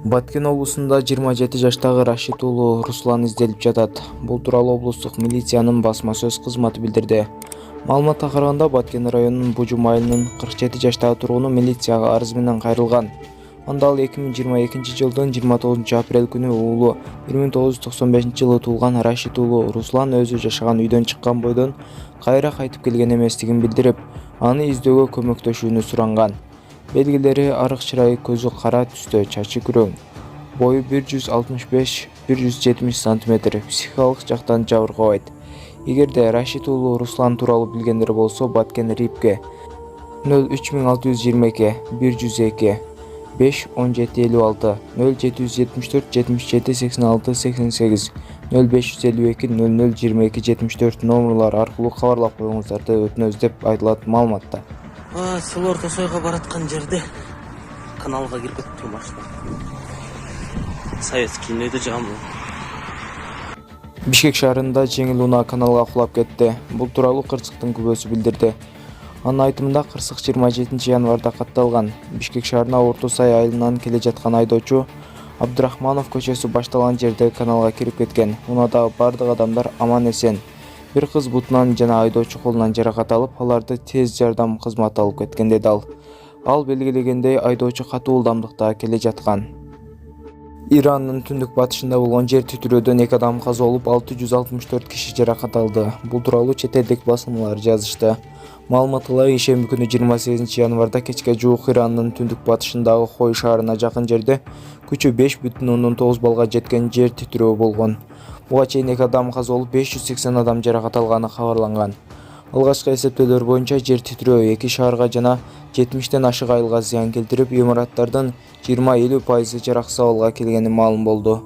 Баткен облусунда 27 жаштагы Рашид уулу Руслан изделип жатат. Бул тууралуу облустук милициянын басма сөз кызматы билдирди. Маалыматка караганда Баткен районунун Бужум айылынын 47 жаштагы тургуну милицияга арыз менен кайрылган. Анда ал 2022 жылдын 29 апрель күнү уулу 1995 жылы туулган Рашид уулу Руслан өзү жашаган үйдөн чыккан бойдон кайра кайтып келген эместигин билдирип, аны издөөгө көмөктөшүүнү суранган. Белгилери арык чырайы, көзү кара түстө, чачы күрөң, бою 165-170 см, психикалык жактан жабыркабайт. Эгерде Рашид уулу Руслан тууралуу билгендер болсо, Баткен Рипке 03622 102 5 1756 0774 77 86 88 0552 00 22 74 номерлар аркылуу кабарлап коюңуздарды өтүнөбүз деп айтылат маалыматта. Сыл орто сойго бараткан жерде каналга кирип кеттим машина. Советский нөйдө жагам. Бишкек шаарында жеңил унаа каналга кулап кетти. Бул тууралуу Кырсыктын күбөсү билдирди. Анын айтымында Кырсык 27 январда катталган. Бишкек шаарына Орто Сай айылынан келе жаткан айдоочу Абдырахманов көчөсү башталган жерде каналга кирип кеткен. Унаадагы бардык адамдар аман эсен. Bir кыз бутунан жана айдоочу колунан жаракат алып, аларды тез жардам кызматы алып кеткен деди ал. Ал белгилегендей, айдоочу катуу ылдамдыкта келе жаткан. Иранын түндүк батышында болгон жер титирөөдөн 2 адам каза болуп, 664 киши жаракат алды. Бул тууралуу чет элдик басылмалар жазышты. Маалыматка ылайык, ишемби күнү 28 январда кечке жуук Иранын түндүк батышындагы Хой шаарына жакын жерде күчү 5,9 баллга жеткен жер титирөө болгон. Буга чейин 2 адам каза болуп, 580 адам жаракат алганы кабарланган. Алгачкы эсептөөлөр боюнча жер титирөө 2 шаарга жана 70ден ашык айылга зыян келтирип, имараттардын 20-50% жараксыз абалга келгени маалым болду.